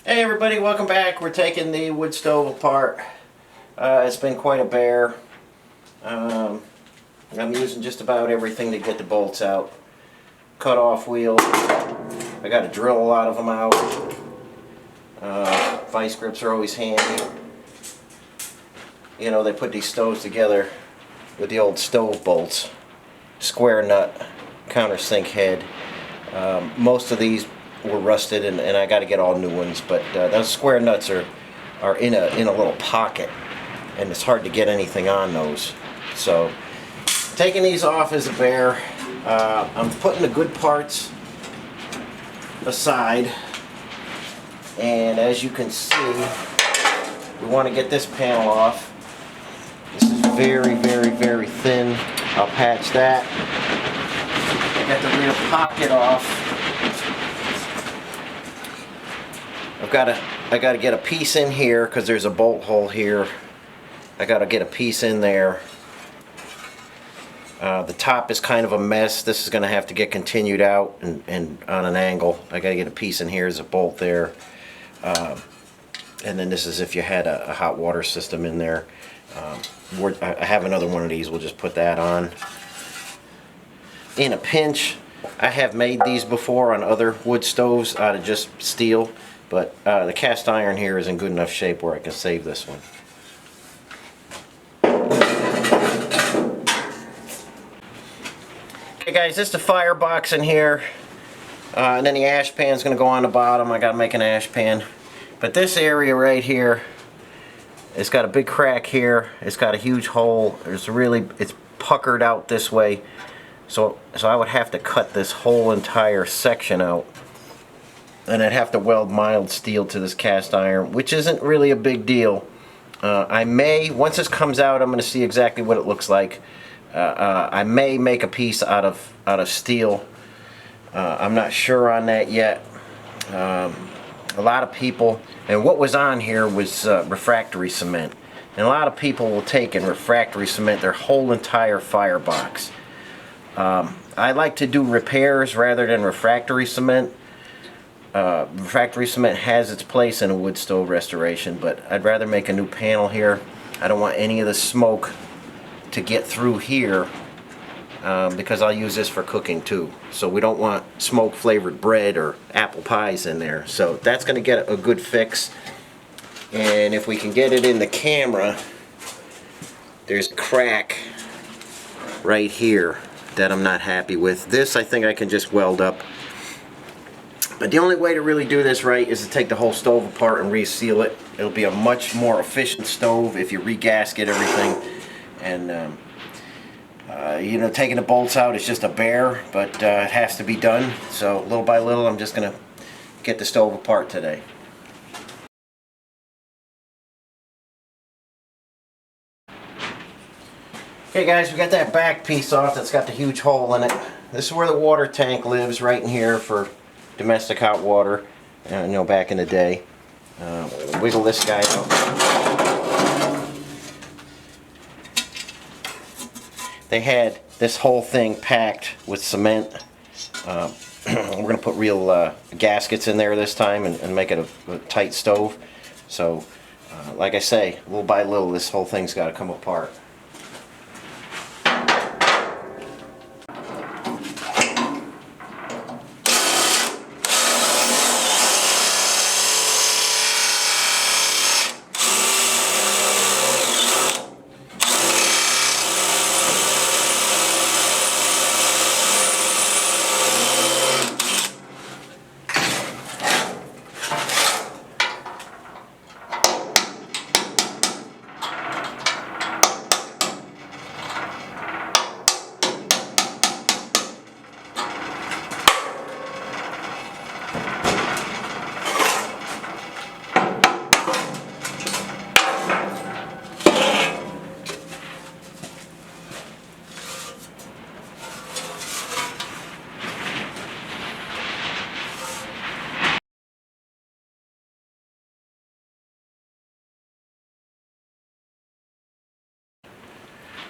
Hey everybody, welcome back. We're taking the wood stove apart. It's been quite a bear. I'm using just about everything to get the bolts out. Cut off wheels. I got to drill a lot of them out. Vice grips are always handy. You know, they put these stoves together with the old stove bolts. Square nut, countersink head. Most of these were rusted and I got to get all new ones, but those square nuts are in a little pocket and it's hard to get anything on those. So taking these off is a bear. I'm putting the good parts aside, and as you can see, we want to get this panel off. This is very thin. I'll patch that. I got the rear pocket off. I gotta get a piece in here because there's a bolt hole here. I gotta get a piece in there. The top is kind of a mess. This is gonna have to get continued out and on an angle. I gotta get a piece in here. There's a bolt there. And then this is if you had a hot water system in there. I have another one of these. We'll just put that on. In a pinch, I have made these before on other wood stoves out of just steel. But the cast iron here is in good enough shape where I can save this one. Okay guys, this is the firebox in here. And then the ash pan is going to go on the bottom. I got to make an ash pan. But this area right here, it's got a big crack here. It's got a huge hole. It's puckered out this way. So I would have to cut this whole entire section out. And I'd have to weld mild steel to this cast iron, which isn't really a big deal. I may, once this comes out, I'm going to see exactly what it looks like. I may make a piece out of steel. I'm not sure on that yet. A lot of people, and what was on here was refractory cement. And a lot of people will take and refractory cement their whole entire firebox. I like to do repairs rather than refractory cement. Refractory cement has its place in a wood stove restoration, but I'd rather make a new panel here. I don't want any of the smoke to get through here because I'll use this for cooking too. So we don't want smoke flavored bread or apple pies in there. So that's going to get a good fix. And if we can get it in the camera, there's a crack right here that I'm not happy with. This I think I can just weld up. But the only way to really do this right is to take the whole stove apart and reseal it. It'll be a much more efficient stove if you re-gasket everything. And you know, taking the bolts out is just a bear, but it has to be done. So little by little, I'm just going to get the stove apart today. Okay guys, we got that back piece off that's got the huge hole in it. This is where the water tank lives, right in here for domestic hot water, you know, back in the day. Wiggle this guy out. They had this whole thing packed with cement. We're going to put real gaskets in there this time and make it a tight stove. So, like I say, little by little, this whole thing's got to come apart.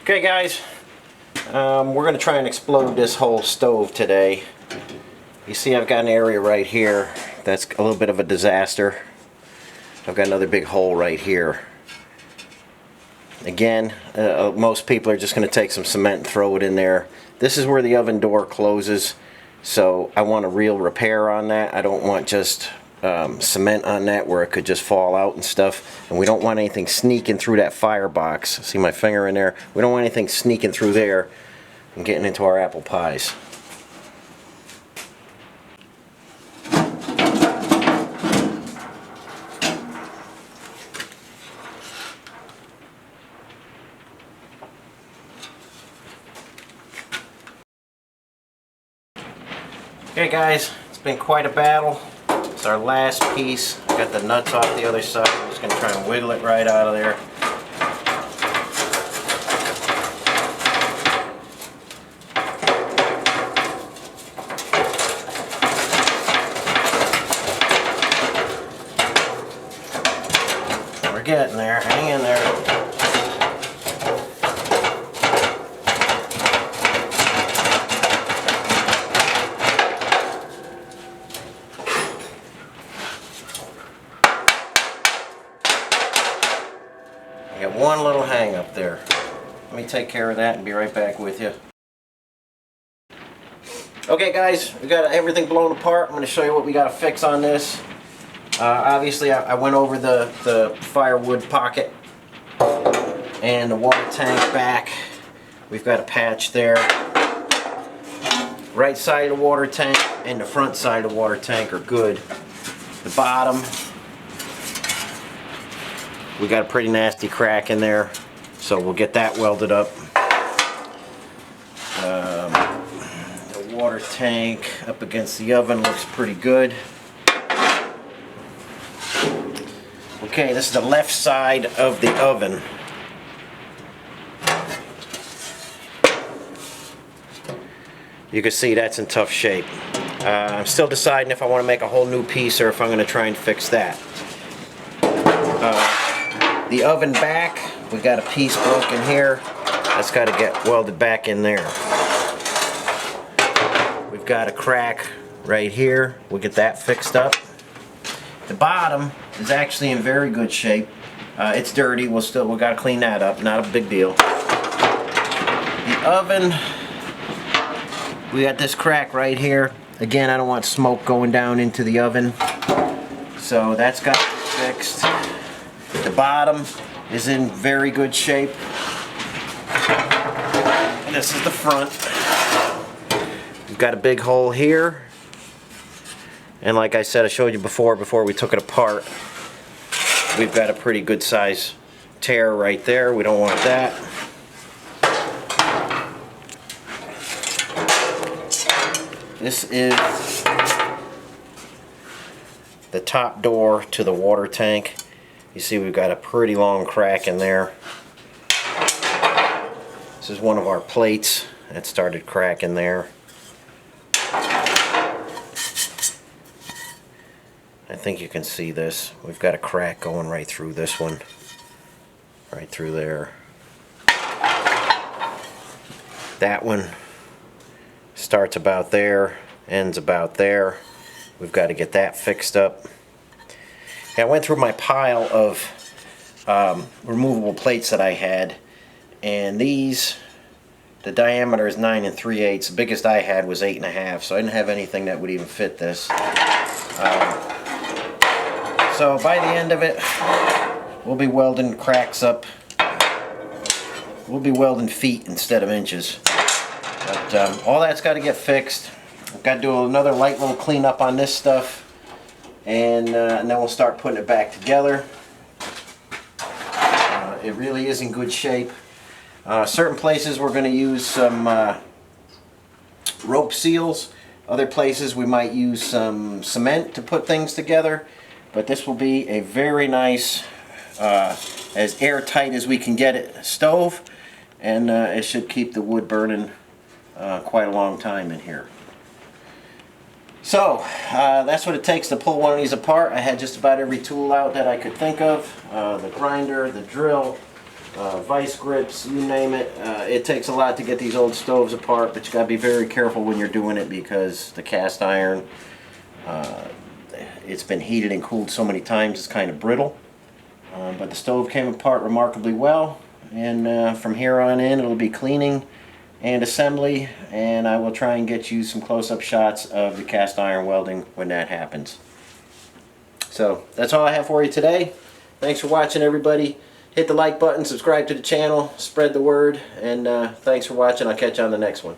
Okay guys, we're going to try and explode this whole stove today. You see I've got an area right here that's a little bit of a disaster. I've got another big hole right here. Again, most people are just going to take some cement and throw it in there. This is where the oven door closes, so I want a real repair on that. I don't want just cement on that where it could just fall out and stuff. And we don't want anything sneaking through that firebox. See my finger in there? We don't want anything sneaking through there and getting into our apple pies. Okay guys, it's been quite a battle. It's our last piece. I got the nuts off the other side. I'm just going to try and wiggle it right out of there. We're getting there. Hang in there. I got one little hang up there. Let me take care of that and be right back with you. Okay guys, we got everything blown apart. I'm going to show you what we got to fix on this. Obviously I went over the firewood pocket and the water tank back. We've got a patch there. Right side of the water tank and the front side of the water tank are good. The bottom, we got a pretty nasty crack in there, so we'll get that welded up. The water tank up against the oven looks pretty good. Okay, this is the left side of the oven. You can see that's in tough shape. I'm still deciding if I want to make a whole new piece or if I'm going to try and fix that. The oven back, we got a piece broken here. That's got to get welded back in there. We've got a crack right here. We'll get that fixed up. The bottom is actually in very good shape. It's dirty. We got to clean that up. Not a big deal. The oven, we got this crack right here. Again, I don't want smoke going down into the oven, so that's got to be fixed. The bottom is in very good shape. And this is the front. We've got a big hole here. And like I said, I showed you before we took it apart, we've got a pretty good size tear right there. We don't want that. This is the top door to the water tank. You see we've got a pretty long crack in there. This is one of our plates that started cracking there. I think you can see this. We've got a crack going right through this one. Right through there. That one starts about there, ends about there. We've got to get that fixed up. I went through my pile of removable plates that I had, and these, the diameter is 9 3/8. The biggest I had was 8 1/2, so I didn't have anything that would even fit this. So by the end of it, we'll be welding cracks up. We'll be welding feet instead of inches. But all that's got to get fixed. I've got to do another light little cleanup on this stuff. And then we'll start putting it back together. It really is in good shape. Certain places we're going to use some rope seals. Other places we might use some cement to put things together. But this will be a very nice, as airtight as we can get it, stove. And it should keep the wood burning quite a long time in here. So, that's what it takes to pull one of these apart. I had just about every tool out that I could think of. The grinder, the drill, vice grips, you name it. It takes a lot to get these old stoves apart, but you got to be very careful when you're doing it because the cast iron, it's been heated and cooled so many times it's kind of brittle. But the stove came apart remarkably well, and from here on in it'll be cleaning and assembly, and I will try and get you some close-up shots of the cast iron welding when that happens. So that's all I have for you today. Thanks for watching, everybody. Hit the like button, subscribe to the channel, spread the word, and thanks for watching. I'll catch you on the next one.